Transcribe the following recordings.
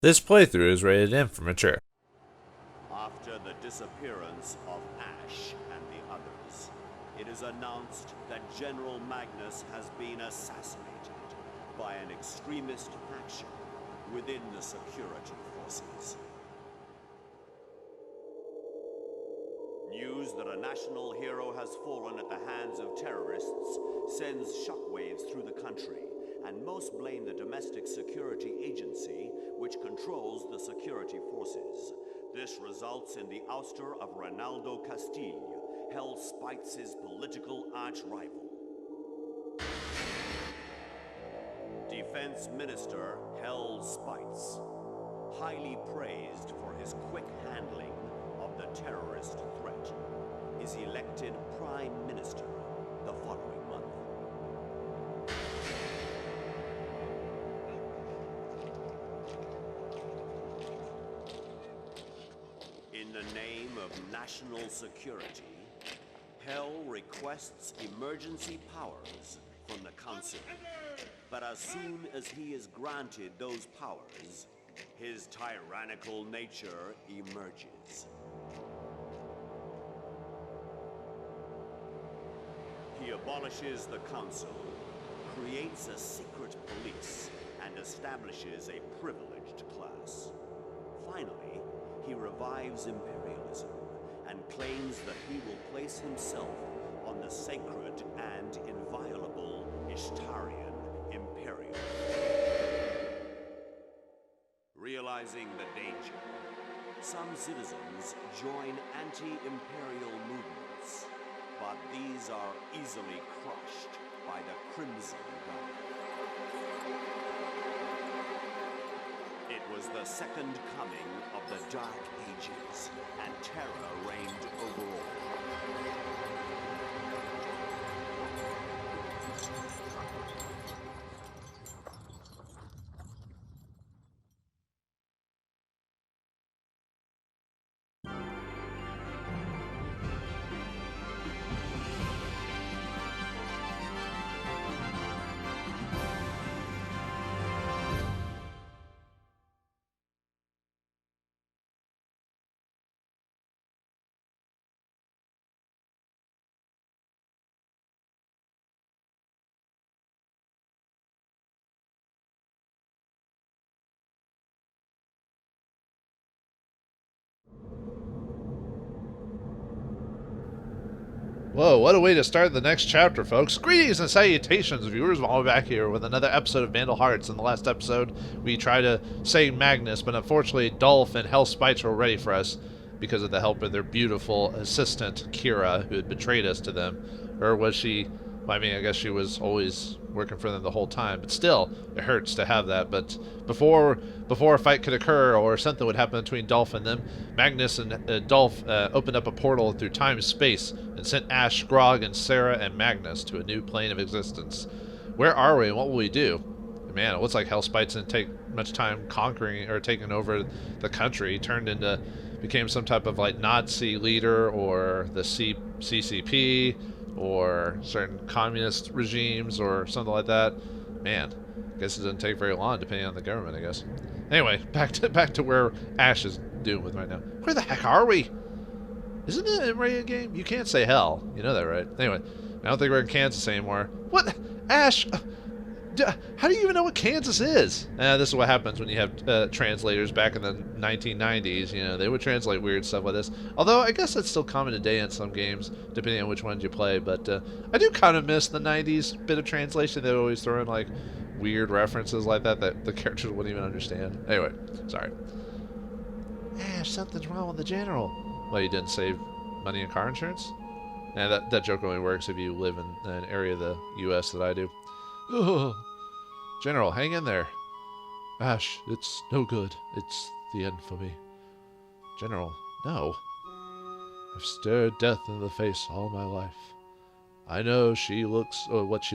This playthrough is rated M for mature. After the disappearance of Ash and the others, it is announced that General Magnus has been assassinated by an extremist faction within the security forces. News that a national hero has fallen at the hands of terrorists sends shockwaves through the country, and most blame the domestic security agency which controls the security forces. This results in the ouster of Ronaldo Castile, Hell Spites' political arch-rival. Defense Minister Hell Spites, highly praised for his quick handling of the terrorist threat, is elected Prime Minister the following month. In the name of national security, Hell requests emergency powers from the Council. But as soon as he is granted those powers, his tyrannical nature emerges. He abolishes the Council, creates a secret police, and establishes a privileged class. Finally, he revives imperialism and claims that he will place himself on the sacred and inviolable Ishtarian Imperium. Realizing the danger, some citizens join anti-imperial movements, but these are easily crushed by the Crimson Guard. It was the second coming of the Dark Ages, and terror reigned over all. Whoa, what a way to start the next chapter, folks. Greetings and salutations, viewers. We're back here with another episode of Vandal Hearts. In the last episode, we tried to save Magnus, but unfortunately, Dolph and Hell Spites were ready for us because of the help of their beautiful assistant, Kira, who had betrayed us to them. Or was she... Well, I mean, I guess she was always working for them the whole time, but still, it hurts to have that. But before a fight could occur or something would happen between Dolph and them, Magnus and Dolph opened up a portal through time and space and sent Ash, Grog, and Sara and Magnus to a new plane of existence. Where are we and what will we do? Man, it looks like Hellspites didn't take much time conquering or taking over the country. He became some type of like Nazi leader or the CCP or certain communist regimes or something like that. Man, I guess it doesn't take very long depending on the government, I guess. Anyway, back to where Ash is doing with right now. Where the heck are we? Isn't it an M-rated game? You can't say hell. You know that, right? Anyway, I don't think we're in Kansas anymore. What? Ash? How do you even know what Kansas is? This is what happens when you have translators back in the 1990s. You know, they would translate weird stuff like this. Although, I guess that's still common today in some games, depending on which ones you play. But I do kind of miss the 90s bit of translation. They would always throw in, like, weird references like that the characters wouldn't even understand. Anyway, sorry. Ash, something's wrong with the general. Well, you didn't save money in car insurance? That joke only works if you live in an area of the U.S. that I do. Ugh. General, hang in there. Ash, it's no good. It's the end for me. General, no. I've stared death in the face all my life. I know what she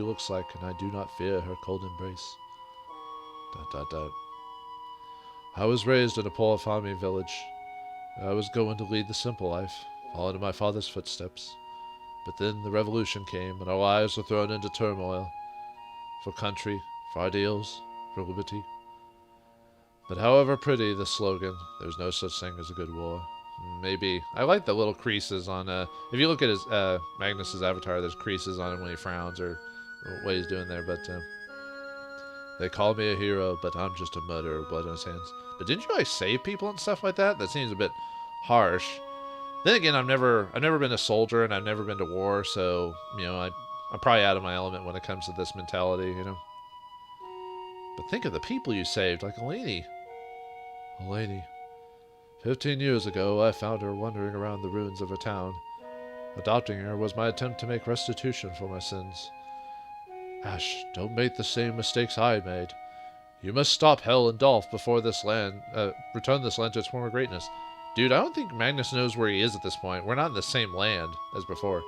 looks like, and I do not fear her cold embrace. ... I was raised in a poor farming village. I was going to lead the simple life, following in my father's footsteps. But then the revolution came, and our lives were thrown into turmoil. For country, for ideals, for liberty. But however pretty the slogan, there's no such thing as a good war. Maybe. I like the little creases on, if you look at his, Magnus's avatar, there's creases on him when he frowns, or what he's doing there, but, they call me a hero, but I'm just a murderer with blood on his hands. But didn't you, like, save people and stuff like that? That seems a bit harsh. Then again, I've never been a soldier, and I've never been to war, so, you know, I'm probably out of my element when it comes to this mentality, you know? But think of the people you saved, like a lady. A lady. 15 years ago, I found her wandering around the ruins of her town. Adopting her was my attempt to make restitution for my sins. Ash, don't make the same mistakes I made. You must stop Hell and Dolph before this land, return this land to its former greatness. Dude, I don't think Magnus knows where he is at this point. We're not in the same land as before.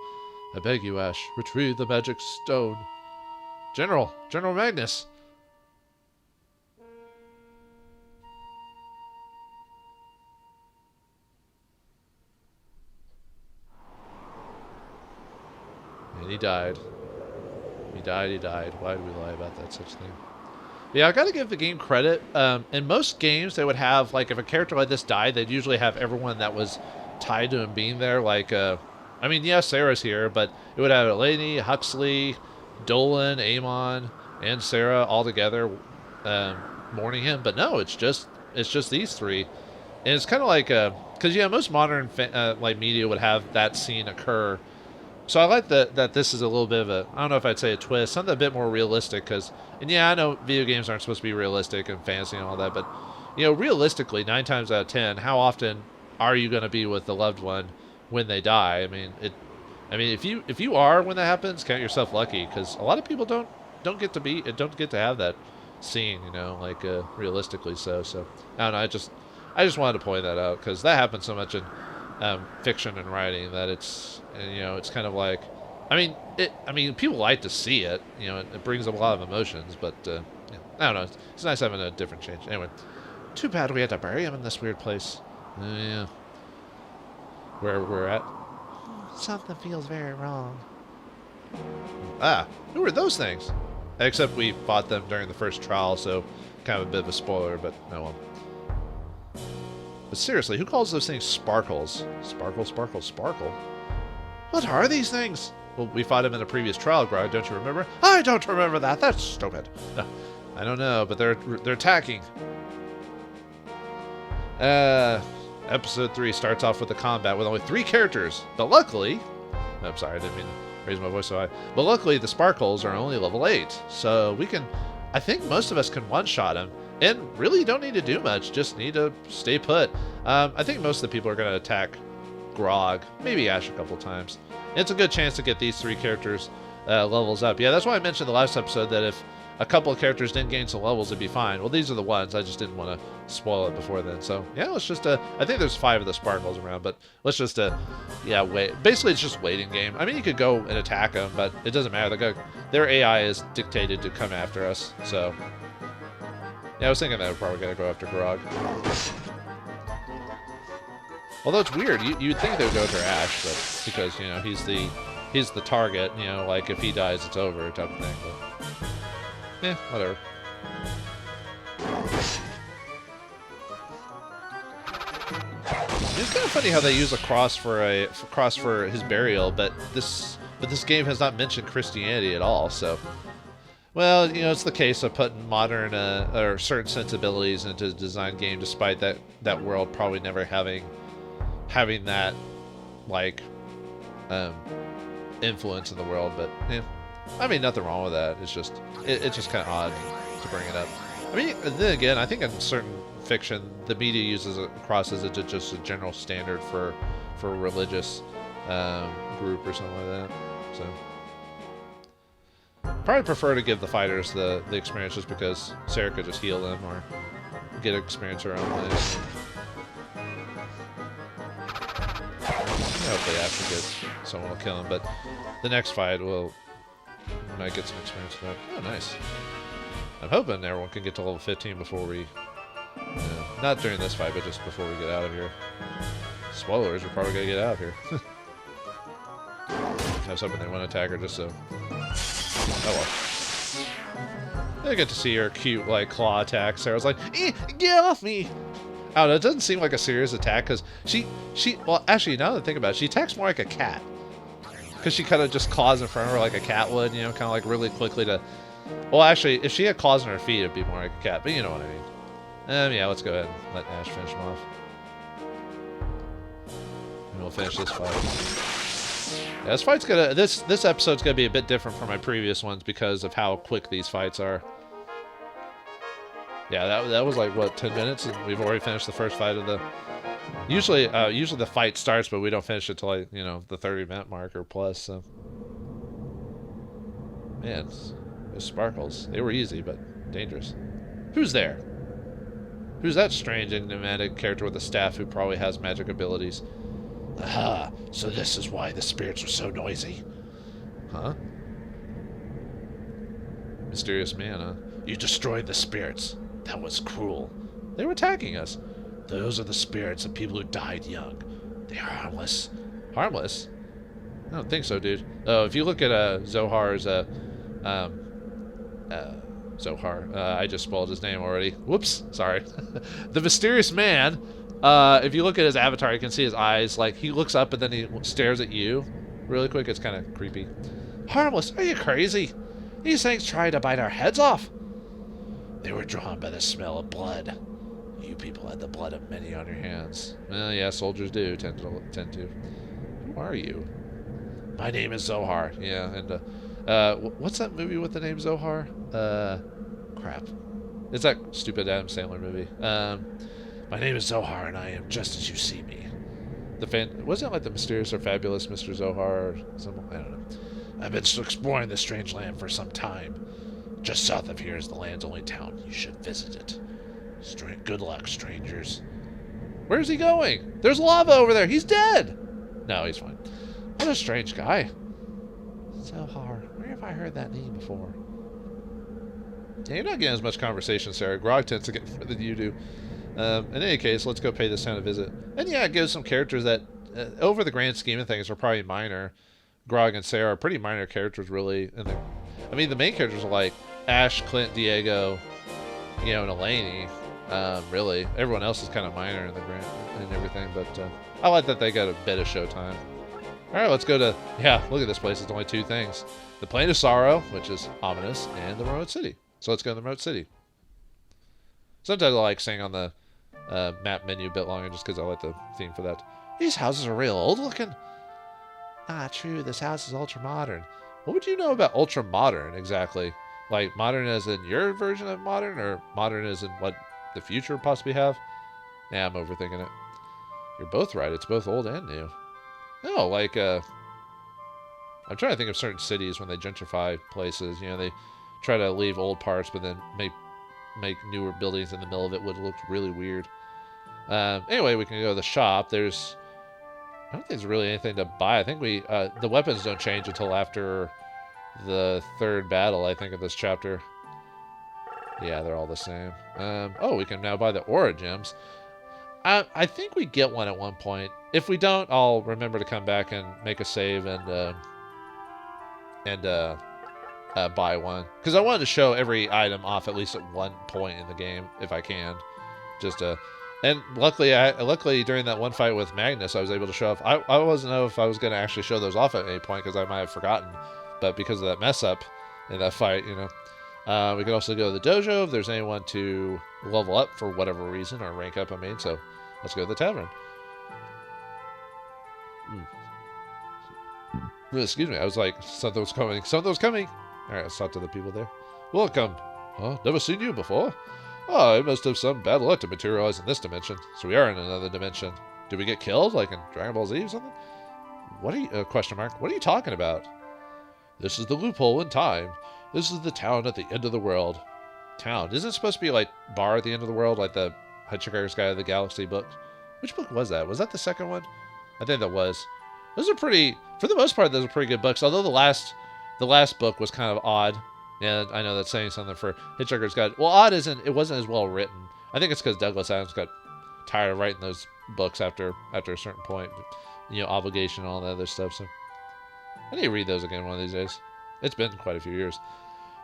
I beg you, Ash, retrieve the magic stone. General Magnus! And he died. He died. Why did we lie about that such thing? Yeah, I gotta give the game credit. In most games, they would have, like, if a character like this died, they'd usually have everyone that was tied to him being there. Like, I mean, yeah, Sara's here, but it would have Eleni, Huxley, Dolan, Amon, and Sara all together mourning him. But no, it's just these three. And it's kind of like, because, yeah, most modern, like, media would have that scene occur. So I like that this is a little bit of a, I don't know if I'd say a twist, something a bit more realistic, because, and yeah, I know video games aren't supposed to be realistic and fantasy and all that, but, you know, realistically, 9 times out of 10, how often are you going to be with the loved one when they die? I mean, if you are when that happens, count yourself lucky, because a lot of people don't get to have that scene, you know, like, realistically so, I don't know, I just wanted to point that out, because that happens so much in fiction and writing that it's, you know, it's kind of like, I mean, people like to see it, you know, it brings up a lot of emotions, but, yeah, I don't know, it's nice having a different change. Anyway, too bad we had to bury him in this weird place. Yeah. Where we're at. Something feels very wrong. Ah, who are those things? Except we fought them during the first trial, so kind of a bit of a spoiler, but oh well. But seriously, who calls those things sparkles? Sparkle, sparkle, sparkle. What are these things? Well, we fought them in a previous trial, Grog, don't you remember? I don't remember that. That's stupid. No, I don't know, but they're attacking. Episode 3 starts off with the combat with only 3 characters, but luckily, I'm sorry, I didn't mean to raise my voice so high, but luckily the sparkles are only level 8, so we can, I think most of us can one-shot them. And really don't need to do much, just need to stay put. I think most of the people are going to attack Grog, maybe Ash a couple times. And it's a good chance to get these 3 characters levels up. Yeah, that's why I mentioned the last episode that if a couple of characters didn't gain some levels, it'd be fine. Well, these are the ones. I just didn't want to spoil it before then. So, yeah, let's just, I think there's 5 of the sparkles around, but let's just, yeah, wait. Basically, it's just waiting game. I mean, you could go and attack them, but it doesn't matter. Their AI is dictated to come after us, so... Yeah, I was thinking that we're probably going to go after Grog. Although it's weird, you'd think they would go after Ash, but because, you know, he's the target, you know, like if he dies, it's over type of thing, but... Yeah, whatever. It's kind of funny how they use a cross for his burial, but this game has not mentioned Christianity at all, so... Well, you know, it's the case of putting modern or certain sensibilities into the design game, despite that world probably never having that like influence in the world. But yeah, I mean, nothing wrong with that. It's just kind of odd to bring it up. I mean, then again, I think in certain fiction, the media uses a cross as just a general standard for a religious group or something like that. So. Probably prefer to give the fighters the experience just because Sara could just heal them or get experience her own way. Hopefully Ash will get someone will kill him, but the next fight might get some experience for that. Oh, nice. I'm hoping everyone can get to level 15 before we... not during this fight, but just before we get out of here. Spoilers, we're probably going to get out of here. I was hoping they wouldn't attack her just so... Oh well. I get to see her cute, like, claw attack. Sarah's like, get off me! I don't know, it doesn't seem like a serious attack, because well, actually, now that I think about it, she attacks more like a cat. Because she kind of just claws in front of her like a cat would, you know, kind of like really quickly to... Well, actually, if she had claws on her feet, it'd be more like a cat, but you know what I mean. Yeah, let's go ahead and let Ash finish him off. And we'll finish this fight. Yeah, this fight's gonna... This episode's gonna be a bit different from my previous ones because of how quick these fights are. Yeah, that was like, what, 10 minutes? And we've already finished the first fight of the... Usually the fight starts, but we don't finish it till, like, you know, the 30-minute mark or plus, so... Man, those sparkles. They were easy, but dangerous. Who's there? Who's that strange enigmatic character with a staff who probably has magic abilities? Aha! So this is why the spirits were so noisy. Huh? Mysterious man, huh? You destroyed the spirits. That was cruel. They were attacking us. Those are the spirits of people who died young. They are harmless. Harmless? I don't think so, dude. Oh, if you look at Zohar's, Zohar. I just spoiled his name already. Whoops. Sorry. The mysterious man, if you look at his avatar, you can see his eyes. Like, he looks up and then he stares at you really quick. It's kind of creepy. Harmless? Are you crazy? These things tried to bite our heads off. They were drawn by the smell of blood. You people had the blood of many on your hands. Well, yeah, soldiers do tend to. Who are you? My name is Zohar. Yeah, and what's that movie with the name Zohar? Crap. It's that stupid Adam Sandler movie. My name is Zohar, and I am just as you see me. Wasn't it like the mysterious or fabulous Mr. Zohar or something? I don't know. I've been exploring this strange land for some time. Just south of here is the land's only town. You should visit it. Good luck, strangers. Where's he going? There's lava over there. He's dead. No, he's fine. What a strange guy. Zohar. Where have I heard that name before? Yeah, you're not getting as much conversation, Sarah. Grog tends to get more than you do. In any case, let's go pay this town a visit. And yeah, it gives some characters that, over the grand scheme of things, are probably minor. Grog and Sara are pretty minor characters, really. I mean, the main characters are like Ash, Clint, Diego, you know, and Eleni. Really, everyone else is kind of minor in the grand and everything, but I like that they got a bit of showtime. All right, let's go to, yeah, look at this place. It's only two things: the Plain of Sorrow, which is ominous, and the Remote City. So let's go to the Remote City. Sometimes I like staying on the map menu a bit longer just because I like the theme for that. These houses are real old looking. Ah, true. This house is ultra modern. What would you know about ultra modern exactly? Like modern as in your version of modern, or modern as in what the future possibly have? Yeah, I'm overthinking it. You're both right. It's both old and new. No, like, I'm trying to think of certain cities when they gentrify places. You know, they try to leave old parts, but then make newer buildings in the middle of it would look really weird. Anyway, we can go to the shop. I don't think there's really anything to buy. I think the weapons don't change until after the third battle, I think, of this chapter. Yeah, they're all the same. Oh, we can now buy the Aura Gems. I think we get one at one point. If we don't, I'll remember to come back and make a save and buy one. Because I wanted to show every item off at least at one point in the game, if I can. And luckily during that one fight with Magnus, I was able to show off. I wasn't know if I was going to actually show those off at any point because I might have forgotten. But because of that mess up in that fight, you know. We can also go to the dojo if there's anyone to level up for whatever reason, or rank up, I mean. So let's go to the tavern. Excuse me, I was like, something was coming. Something was coming. All right, let's talk to the people there. Welcome. Huh? Never seen you before. Oh, I must have some bad luck to materialize in this dimension. So we are in another dimension. Did we get killed, like in Dragon Ball Z or something? What are you, question mark, what are you talking about? This is the loophole in time. This is the town at the end of the world. Town? Isn't it supposed to be like bar at the end of the world, like the Hitchhiker's Guide to the Galaxy book? Which book was that? Was that the second one? I think that was. Those are pretty, for the most part, those are pretty good books. Although the last book was kind of odd. And I know that's saying something for Hitchhiker's Guide. Well, odd isn't, it wasn't as well written. I think it's because Douglas Adams got tired of writing those books after a certain point. You know, obligation and all that other stuff. So I need to read those again one of these days. It's been quite a few years.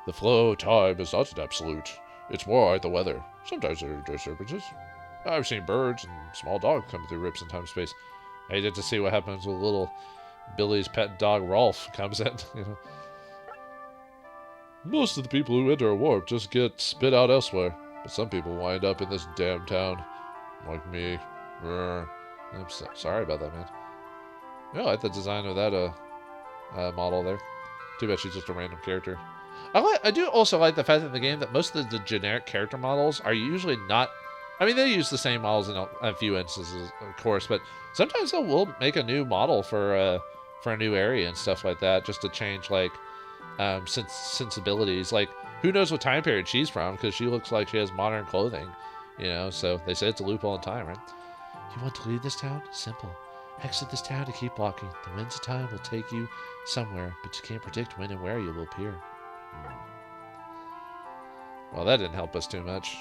The flow of time is not an absolute. It's more like the weather. Sometimes there are disturbances. I've seen birds and small dogs come through rips in time-space. I get to see what happens with little Billy's pet dog Rolf comes in, you know. Most of the people who enter a warp just get spit out elsewhere, but some people wind up in this damn town. Like me. I'm sorry about that, man. Yeah, I like the design of that model there. Too bad she's just a random character. I do also like the fact in the game that most of the generic character models are usually not... I mean, they use the same models in a few instances, of course, but sometimes they will make a new model for a new area and stuff like that, just to change, like, sensibilities. Like, who knows what time period she's from, because she looks like she has modern clothing, you know, so they say it's a loophole in time, right? You want to leave this town? Simple. Exit this town to keep walking. The winds of time will take you somewhere, but you can't predict when and where you will appear. Well, that didn't help us too much.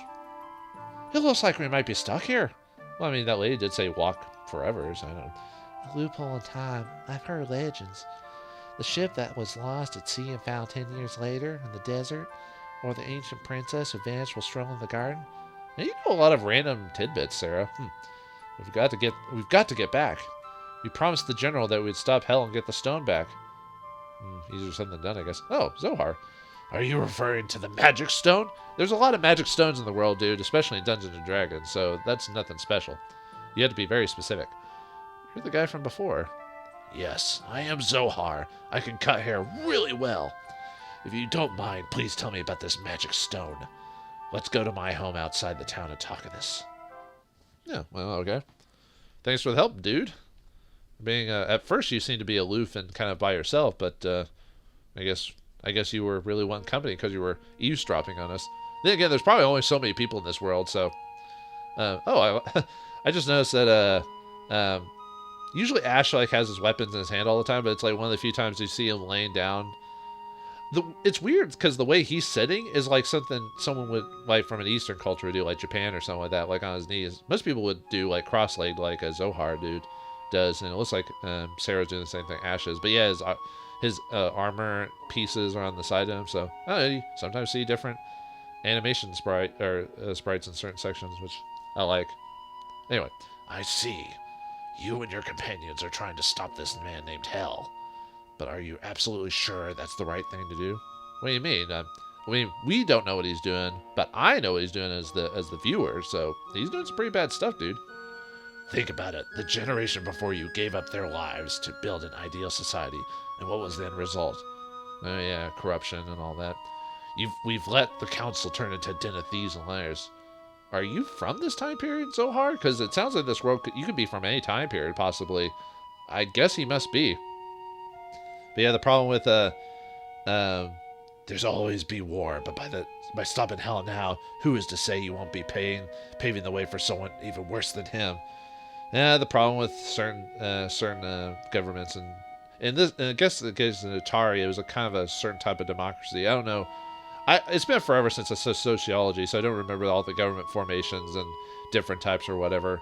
It looks like we might be stuck here. Well, I mean, that lady did say walk forever, so I don't know. The loophole in time. I've heard legends. The ship that was lost at sea and found 10 years later in the desert, or the ancient princess who vanished while strolling in the garden. Now, you know a lot of random tidbits, Sarah. We've got to get back. We promised the general that we'd stop hell and get the stone back. Easier said than done, I guess. Oh, Zohar. Are you referring to the magic stone? There's a lot of magic stones in the world, dude, especially in Dungeons & Dragons, so that's nothing special. You had to be very specific. You're the guy from before. Yes, I am Zohar. I can cut hair really well. If you don't mind, please tell me about this magic stone. Let's go to my home outside the town and talk of this. Yeah, well, okay. Thanks for the help, dude. Being at first you seemed to be aloof and kind of by yourself, but I guess you were really wanting company because you were eavesdropping on us. Then again, there's probably only so many people in this world, so... I just noticed that usually Ash like has his weapons in his hand all the time, but it's like one of the few times you see him laying down. It's weird because the way he's sitting is like something someone would, like, from an Eastern culture would do, like Japan or something like that, like on his knees. Most people would do like cross-legged like a Zohar dude does, and it looks like Sarah's doing the same thing Ash is. But yeah, his armor pieces are on the side of him, so you sometimes see different animation sprites in certain sections, which I like. Anyway, I see. You and your companions are trying to stop this man named Hell. But are you absolutely sure that's the right thing to do? What do you mean? I mean, we don't know what he's doing, but I know what he's doing as the viewer, so he's doing some pretty bad stuff, dude. Think about it. The generation before you gave up their lives to build an ideal society, and what was the end result? Oh yeah, corruption and all that. We've let the council turn into a den of thieves and liars. Are you from this time period, Zohar? Because it sounds like this world, you could be from any time period, possibly. I guess he must be. But yeah, the problem with there's always be war, but by stopping Hell now, who is to say you won't be paving the way for someone even worse than him? Yeah, the problem with certain governments, and I guess in the case of Atari, it was a kind of a certain type of democracy. I don't know. It's been forever since I saw sociology, so I don't remember all the government formations and different types or whatever.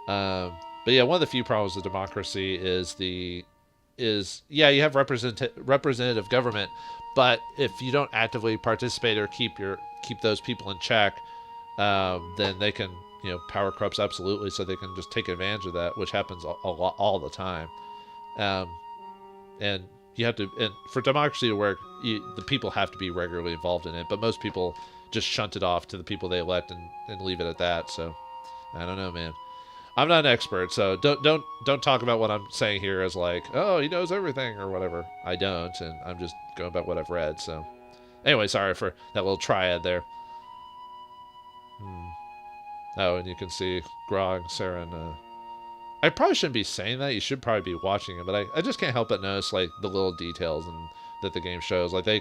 But yeah, one of the few problems with democracy is you have representative government, but if you don't actively participate or keep those people in check, then they can, power corrupts absolutely, so they can just take advantage of that, which happens a lot all the time. And you have to, and for democracy to work, the people have to be regularly involved in it, but most people just shunt it off to the people they elect and leave it at that. So I don't know, man. I'm not an expert, so don't talk about what I'm saying here as like, oh, he knows everything or whatever. I don't, and I'm just going about what I've read. So anyway, sorry for that little triad there. Oh, and you can see Grog, Sara, and I probably shouldn't be saying that. You should probably be watching it, but I just can't help but notice like the little details and that the game shows. Like they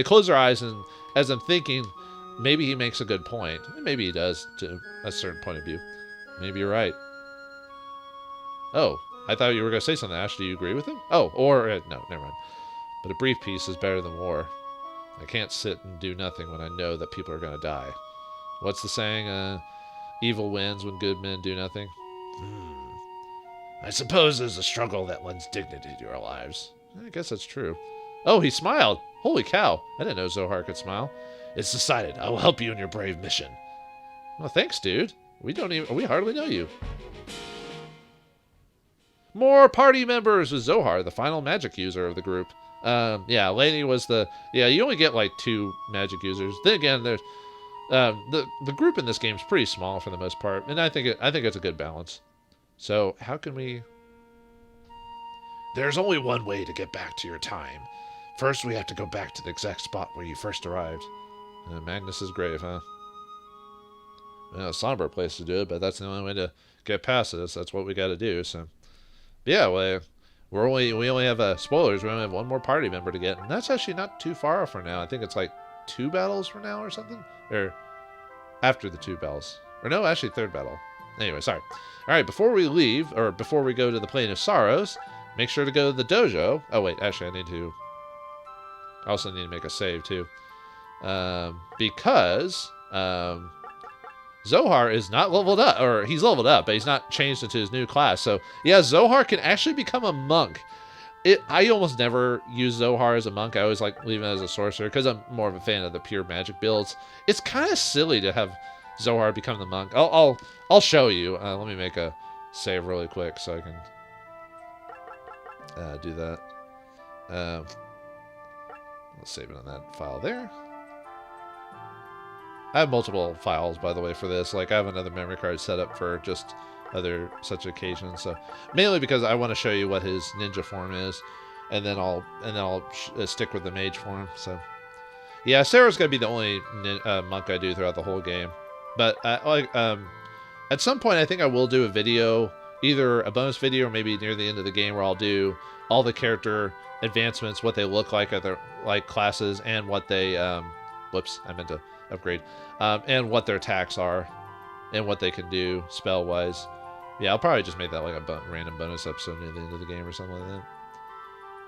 close their eyes, and as I'm thinking, maybe he makes a good point. And maybe he does to a certain point of view. Maybe you're right. Oh, I thought you were going to say something, Ash. Do you agree with him? Oh, or no, never mind. But a brief peace is better than war. I can't sit and do nothing when I know that people are going to die. What's the saying? Evil wins when good men do nothing. I suppose there's a struggle that lends dignity to our lives. I guess that's true. Oh, he smiled. Holy cow. I didn't know Zohar could smile. It's decided. I will help you in your brave mission. Well, thanks, dude. We hardly know you. More party members with Zohar, the final magic user of the group. Yeah, Lainey was you only get like 2 magic users. Then again, there's the group in this game is pretty small for the most part, and I think it's a good balance. So how can we? There's only one way to get back to your time. First, we have to go back to the exact spot where you first arrived. Magnus's grave, huh? Well, a somber place to do it, but that's the only way to get past this. That's what we got to do. So, but yeah, we only have spoilers. We only have one more party member to get, and that's actually not too far for now. I think it's like 2 battles for now or something, or after the 2 battles, or no, actually 3rd battle. Anyway, sorry. All right, before we leave, or before we go to the Plane of Sorrows, make sure to go to the dojo. Oh wait, actually, I also need to make a save too, because Zohar is not leveled up, or he's leveled up, but he's not changed into his new class. So yeah, Zohar can actually become a monk. I almost never use Zohar as a monk. I always like leaving it as a sorcerer because I'm more of a fan of the pure magic builds. It's kind of silly to have Zohar become the monk. I'll show you. Let me make a save really quick so I can do that. Let's save it on that file there. I have multiple files, by the way, for this. Like, I have another memory card set up for just other such occasions. So mainly because I want to show you what his ninja form is, and then I'll stick with the mage form. So yeah, Sara's gonna be the only monk I do throughout the whole game. But at some point, I think I will do a video, either a bonus video or maybe near the end of the game, where I'll do all the character advancements, what they look like at their classes, and what they whoops, I meant to upgrade, and what their attacks are, and what they can do spell wise. Yeah, I'll probably just make that like a random bonus episode near the end of the game or something like that.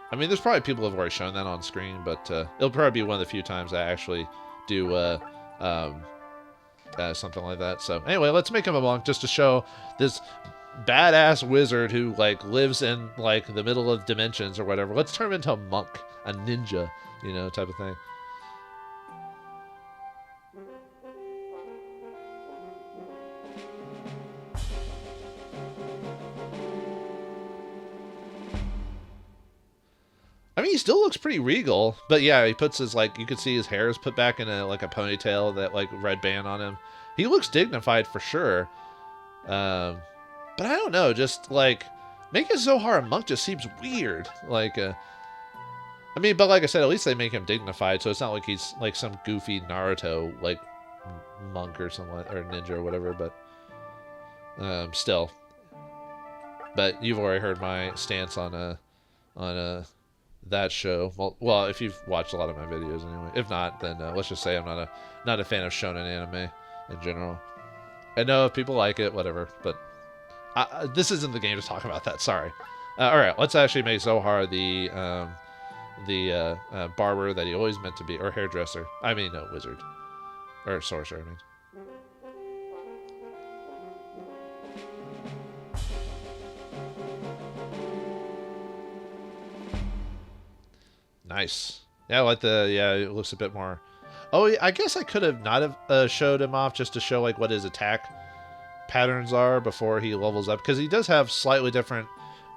I mean, there's probably people who have already shown that on screen, but it'll probably be one of the few times I actually do something like that. So anyway, let's make him a monk just to show this badass wizard who like lives in like the middle of dimensions or whatever. Let's turn him into a monk, a ninja, type of thing. I mean, he still looks pretty regal, but yeah, he puts his, you can see his hair is put back in a ponytail, that red band on him. He looks dignified for sure. But I don't know, just making Zohar a monk just seems weird. I mean, but like I said, at least they make him dignified, so it's not like he's some goofy Naruto monk or something, or ninja or whatever. But still. But you've already heard my stance on that show. Well, if you've watched a lot of my videos anyway. If not, then let's just say I'm not a fan of shonen anime in general. I know if people like it, whatever, but this isn't the game to talk about that. Sorry. All right, let's actually make Zohar the barber that he always meant to be, or hairdresser. I mean, no, wizard or sorcerer. I mean. Nice. Yeah, it looks a bit more. Oh, I guess I could have not have showed him off just to show what his attack patterns are before he levels up, because he does have slightly different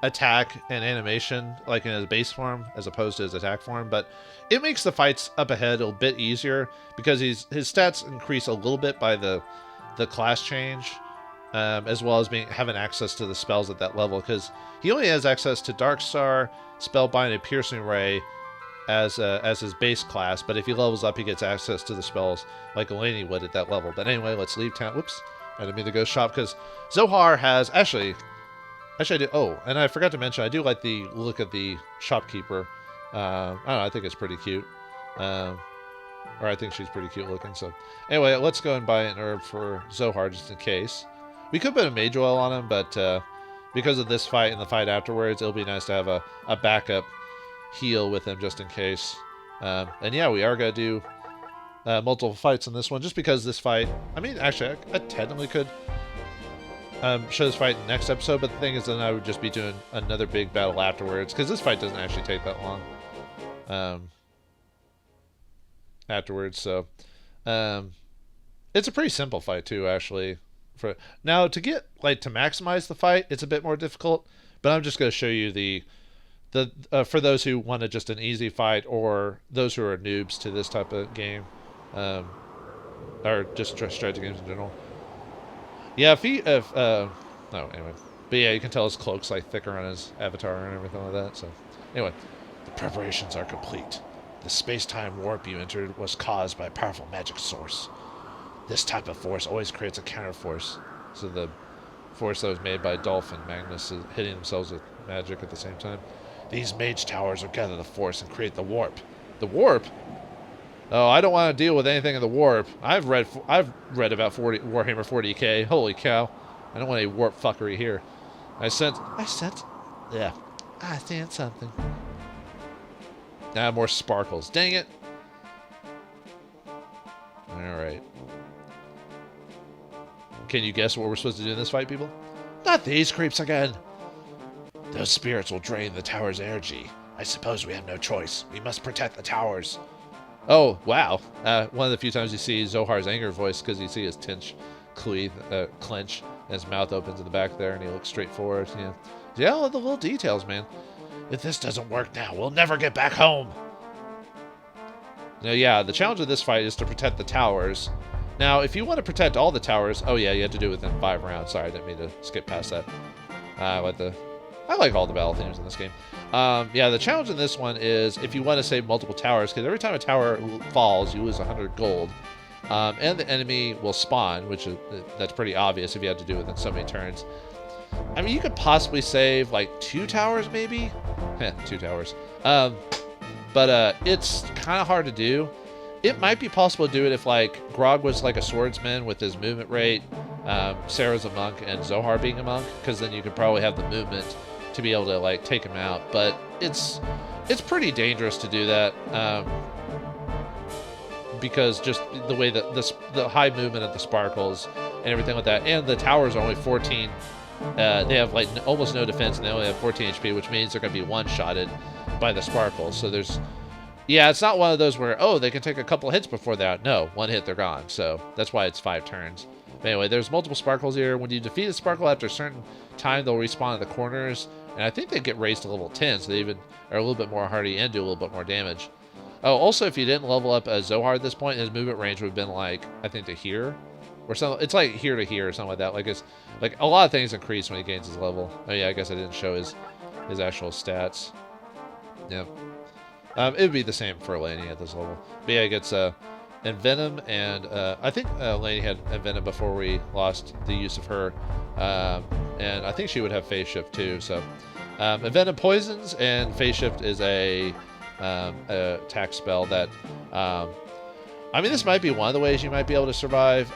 attack and animation in his base form as opposed to his attack form, but it makes the fights up ahead a bit easier because his stats increase a little bit by the class change, as well as having access to the spells at that level, because he only has access to Dark Star, Spellbind, and Piercing Ray as his base class, but if he levels up, he gets access to the spells like Eleni would at that level. But anyway, let's leave town. Whoops, I didn't mean to go shop, because Zohar has actually I do. Oh, and I forgot to mention, I do like the look of the shopkeeper. I don't know, I think it's pretty cute, or I think she's pretty cute looking. So anyway, let's go and buy an herb for Zohar just in case. We could put a mage oil on him, but because of this fight and the fight afterwards, it'll be nice to have a backup heal with him just in case. And yeah, we are going to do multiple fights in this one, just because this fight, I mean, actually, I technically could show this fight in the next episode, but the thing is, then I would just be doing another big battle afterwards, because this fight doesn't actually take that long. afterwards. So it's a pretty simple fight too, actually. Now to get to maximize the fight, it's a bit more difficult. But I'm just going to show you the for those who wanted just an easy fight, or those who are noobs to this type of game, or just strategy games in general. Yeah, anyway. But yeah, you can tell his cloak's thicker on his avatar and everything like that. So anyway, the preparations are complete. The space-time warp you entered was caused by a powerful magic source. This type of force always creates a counterforce. So the force that was made by Dolphin Magnus is hitting themselves with magic at the same time. These mage towers will gather the force and create the warp. The warp? Oh, I don't want to deal with anything in the warp. I've read about Warhammer 40k. Holy cow! I don't want any warp fuckery here. I sense something. More sparkles. Dang it! All right. Can you guess what we're supposed to do in this fight, people? Not these creeps again. Those spirits will drain the tower's energy. I suppose we have no choice. We must protect the towers. Oh, wow. One of the few times you see Zohar's anger voice, because you see his clench, and his mouth opens in the back there, and he looks straight forward. Yeah, all the little details, man. If this doesn't work now, we'll never get back home. Now, yeah, the challenge of this fight is to protect the towers. Now, if you want to protect all the towers, oh yeah, you have to do it within 5 rounds. Sorry, I didn't mean to skip past that. I like all the battle themes in this game. Yeah, the challenge in this one is if you want to save multiple towers, because every time a tower falls, you lose 100 gold. And the enemy will spawn, that's pretty obvious if you have to do it within so many turns. I mean, you could possibly save 2 towers, maybe? 2 towers. But it's kind of hard to do. It might be possible to do it if Grog was a swordsman with his movement rate, Sara's a monk, and Zohar being a monk, because then you could probably have the movement to be able to take him out. But it's pretty dangerous to do that, because just the way that the high movement of the sparkles and everything like that, and the towers are only 14. They have almost no defense, and they only have 14 HP, which means they're going to be one-shotted by the sparkles. So it's not one of those where, they can take a couple hits before they're out. No, one hit, they're gone. So that's why it's 5 turns. But anyway, there's multiple sparkles here. When you defeat a sparkle after a certain time, they'll respawn in the corners. And I think they get raised to level 10, so they even are a little bit more hardy and do a little bit more damage. Oh, also, if you didn't level up Zohar at this point, his movement range would have been I think to here. Or something. It's here to here or something like that. It's a lot of things increase when he gains his level. Oh yeah, I guess I didn't show his actual stats. Yeah. It would be the same for Eleni at this level. But yeah, he gets Envenom, and I think Eleni had Envenom before we lost the use of her. And I think she would have Phase Shift too. So Envenom poisons, and Phase Shift is a attack spell that... I mean, this might be one of the ways you might be able to survive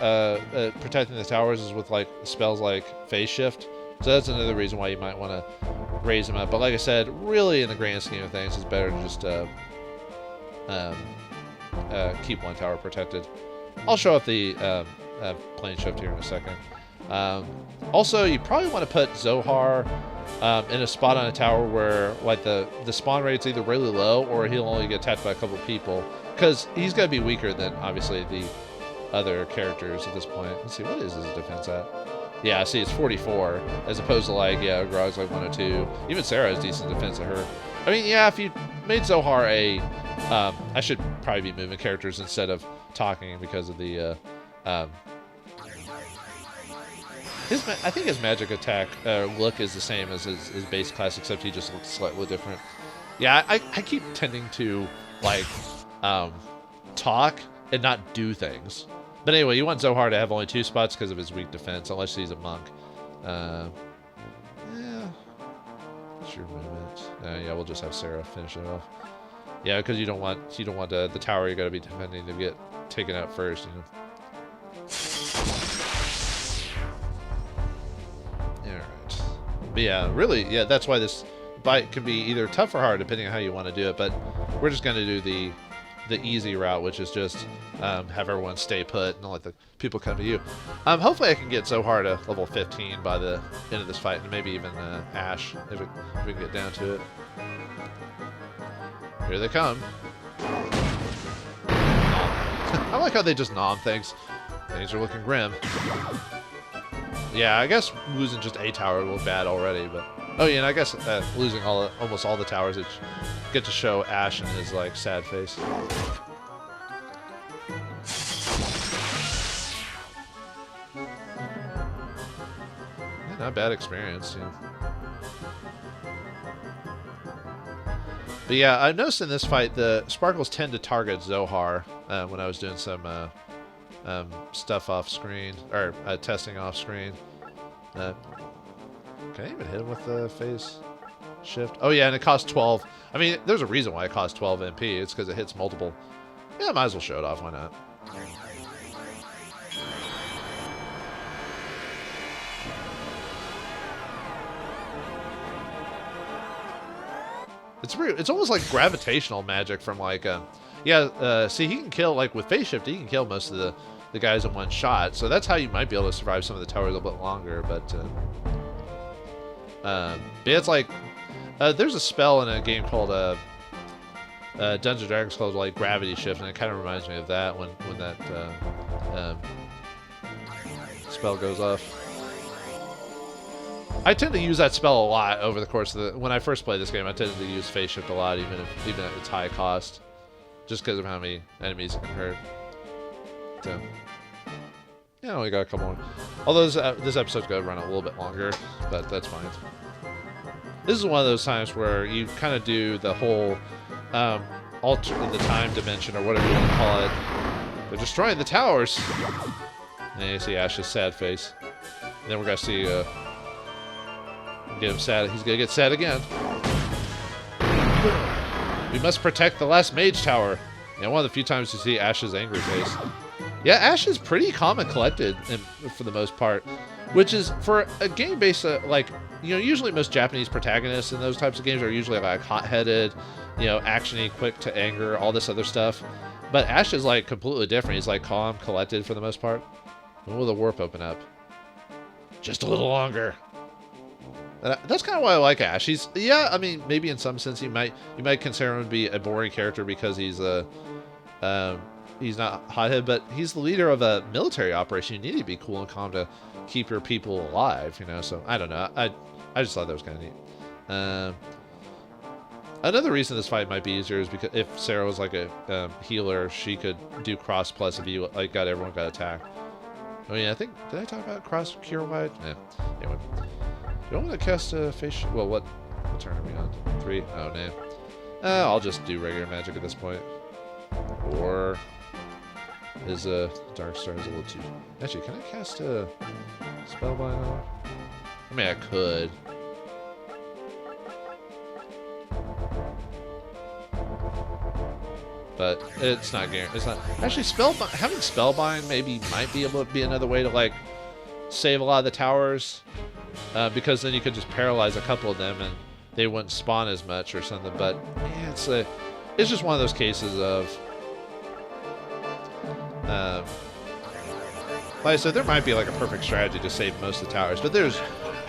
protecting the towers is with spells like Phase Shift. So that's another reason why you might want to raise them up. But like I said, really in the grand scheme of things, it's better to just keep one tower protected. I'll show off the plane shift here in a second. Also, you probably want to put Zohar in a spot on a tower where the spawn rate's either really low or he'll only get attacked by a couple people, because he's going to be weaker than obviously the other characters at this point. Let's see, what is his defense at? Yeah, see, it's 44 as opposed to Grog's 102. Even Sara has decent defense of her. I mean, yeah, if you made Zohar I should probably be moving characters instead of talking because of the I think his magic attack look is the same as his base class, except he just looks slightly different. Yeah, I keep tending to talk and not do things. But anyway, you want Zohar to have only 2 spots because of his weak defense, unless he's a monk. Yeah. What's your movement? Yeah, we'll just have Sara finish it off. Yeah, because you don't want the tower you got to be defending to get taken out first, you know. Alright. But yeah, really, yeah, that's why this fight can be either tough or hard depending on how you want to do it, but we're just going to do the easy route, which is just have everyone stay put and let the people come to you. Hopefully I can get Zohar to level 15 by the end of this fight, and maybe even Ash if we can get down to it. Here they come. I like how they just nom things. Things are looking grim. Yeah, I guess losing just a tower will look bad already, but... Oh yeah, and I guess losing almost all the towers, it get to show Ash in his, like, sad face. Yeah, not a bad experience, yeah. But yeah, I noticed in this fight, the sparkles tend to target Zohar when I was doing some stuff off screen, or testing off screen. Can I even hit him with the phase shift? Oh yeah, and it costs 12. I mean, there's a reason why it costs 12 MP. It's because it hits multiple. Yeah, might as well show it off. Why not? It's weird. It's almost like gravitational magic from like, see, he can kill, like with phase shift, he can kill most of the guys in one shot. So that's how you might be able to survive some of the towers a little bit longer. But yeah, it's like, there's a spell in a game called Dungeons & Dragons called like Gravity Shift, and it kind of reminds me of that when that spell goes off. I tend to use that spell a lot over the course of when I first played this game. I tended to use phase shift a lot, even at its high cost, just because of how many enemies it can hurt. So, yeah, I only got a couple more. Although this episode's going to run a little bit longer, but that's fine. This is one of those times where you kind of do the whole alter the time dimension, or whatever you want to call it. They're destroying the towers. And you see Ash's sad face. And then we're going to see... get him sad. He's gonna get sad again. We must protect the last mage tower. Yeah, one of the few times you see Ash's angry face. Yeah, Ash is pretty calm and collected for the most part, which is for a game based like, you know, usually most Japanese protagonists in those types of games are usually like hot-headed, you know, actiony, quick to anger, all this other stuff. But Ash is like completely different. He's like calm, collected for the most part. When will the warp open up? Just a little longer. That's kind of why I like Ash. He's, yeah, I mean, maybe in some sense you might consider him to be a boring character because he's not hothead, but he's the leader of a military operation. You need to be cool and calm to keep your people alive, you know. So I don't know. I just thought that was kind of neat. Another reason this fight might be easier is because if Sara was like a healer, she could do cross plus if you like everyone got attacked. Oh yeah, I think, did I talk about cross cure wide? Yeah. Anyway. You don't want to cast a face... Well, what turn are we on? 3? Oh, nah. I'll just do regular magic at this point. Or... Is Dark Stars a little too... Actually, can I cast a Spellbind on? I mean, I could. But it's not guaranteed. It's not... Actually, having Spellbind maybe might be able to be another way to, like, save a lot of the towers. Because then you could just paralyze a couple of them and they wouldn't spawn as much or something. But yeah, it's just one of those cases of like I said, there might be like a perfect strategy to save most of the towers, but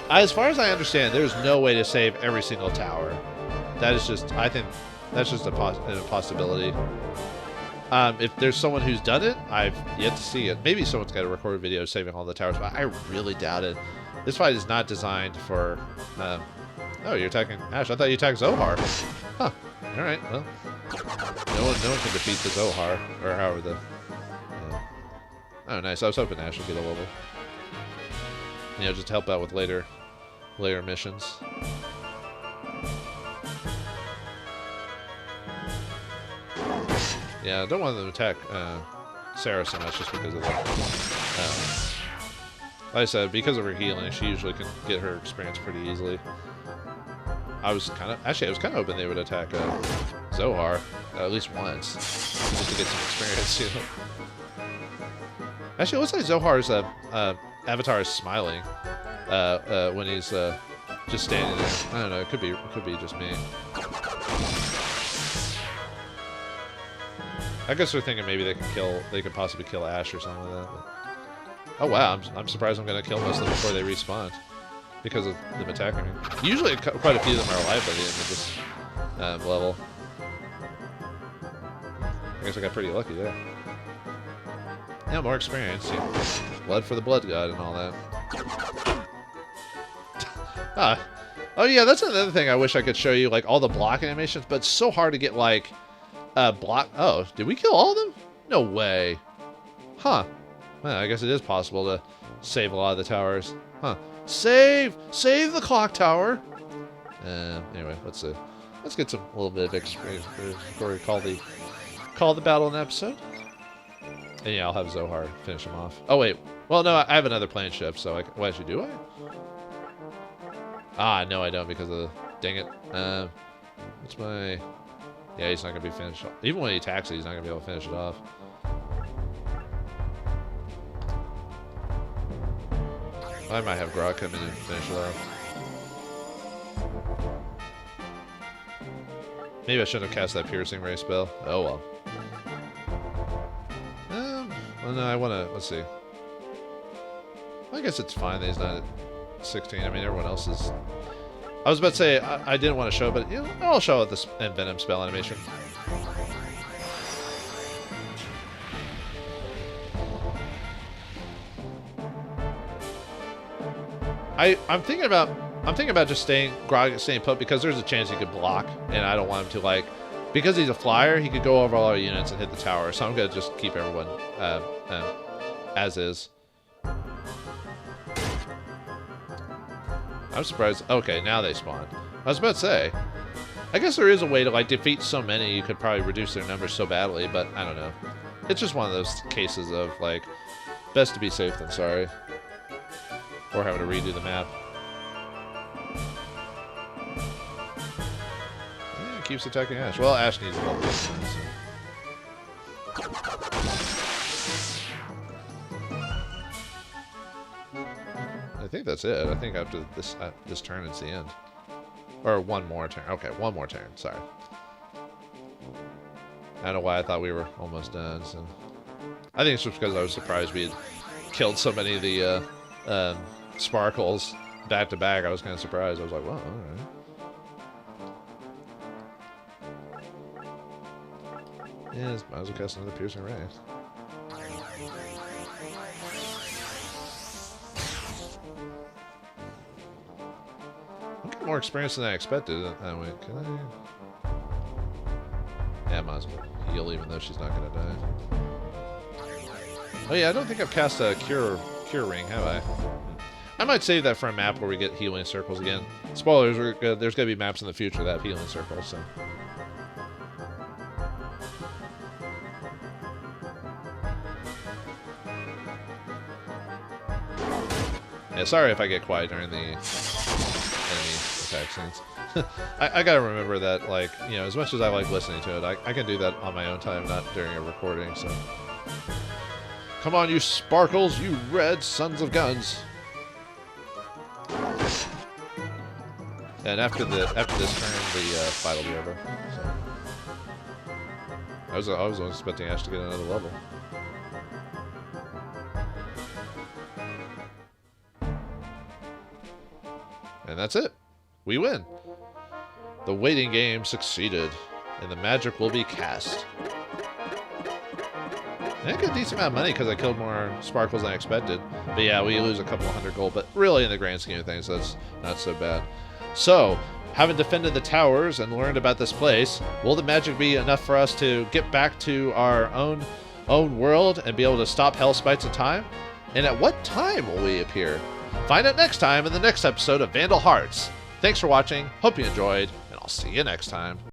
as far as I understand, there's no way to save every single tower. That is just, I think that's just a possibility. If there's someone who's done it, I've yet to see it. Maybe someone's got a recorded video saving all the towers, but I really doubt it. This fight is not designed for... oh, you're attacking Ash. I thought you attacked Zohar. Huh. Alright, well. No one can defeat the Zohar. Or however the... oh, nice. I was hoping Ash would get a level. You know, just to help out with later missions. Yeah, I don't want them to attack Sara so much just because of that. Like I said, because of her healing, she usually can get her experience pretty easily. I was kind of hoping they would attack Zohar at least once, just to get some experience, you know. Actually, it looks like Zohar's avatar is smiling when he's just standing there. I don't know. It could be just me. I guess they're thinking maybe they could possibly kill Ash or something like that. But... Oh wow, I'm surprised I'm going to kill most of them before they respawn. Because of them attacking me. Usually quite a few of them are alive by the end of this level. I guess I got pretty lucky there. Yeah, more experience. Yeah. Blood for the blood god and all that. Ah. Oh yeah, that's another thing I wish I could show you, like all the block animations, but it's so hard to get like block. Oh, did we kill all of them? No way. Huh. Well, I guess it is possible to save a lot of the towers. Huh. Save the clock tower. Anyway, let's get a little bit of experience before we call the battle in the episode. And yeah, I'll have Zohar finish him off. Oh wait, well no, I have another plane ship, so well, actually, do I? Ah, no, I don't because of the dang it. What's my? Yeah, he's not gonna be finished. Even when he attacks it, he's not gonna be able to finish it off. I might have Grog come in and finish it off. Maybe I shouldn't have cast that piercing ray spell. Oh well. Well, no, I want to. Let's see. I guess it's fine that he's not at 16. I mean, everyone else is. I was about to say I didn't want to show, but you know, I'll show it this Envenom spell animation. I'm thinking about just staying put because there's a chance he could block, and I don't want him to like. Because he's a flyer, he could go over all our units and hit the tower, so I'm going to just keep everyone as is. I'm surprised. Okay, now they spawn. I was about to say, I guess there is a way to like defeat so many, you could probably reduce their numbers so badly, but I don't know. It's just one of those cases of like, best to be safe than sorry. Or having to redo the map. Keeps attacking Ash. Well, Ash needs a level up, so. I think that's it. I think after this turn, it's the end. Or one more turn. Okay, one more turn. Sorry. I don't know why I thought we were almost done. So I think it's just because I was surprised we had killed so many of the sparkles back to back. I was kind of surprised. I was like, wow, all right. Yeah, might as well cast another piercing ray. I'm getting more experience than I expected. Wait, can I? Yeah, might as well heal even though she's not going to die. Oh yeah, I don't think I've cast a cure ring, have I? I might save that for a map where we get healing circles again. Spoilers, there's going to be maps in the future that have healing circles, so. Yeah, sorry if I get quiet during the enemy attack scenes. I gotta remember that, like, you know, as much as I like listening to it, I can do that on my own time, not during a recording, so. Come on, you sparkles, you red sons of guns. And after this turn, the fight will be over. So. I was expecting Ash to get another level. And that's it. We win. The waiting game succeeded, and the magic will be cast. I got a decent amount of money because I killed more sparkles than I expected. But yeah, we lose a couple 100 gold, but really in the grand scheme of things, that's not so bad. So, having defended the towers and learned about this place, will the magic be enough for us to get back to our own world and be able to stop hell spites in time? And at what time will we appear? Find out next time in the next episode of Vandal Hearts. Thanks for watching, hope you enjoyed, and I'll see you next time.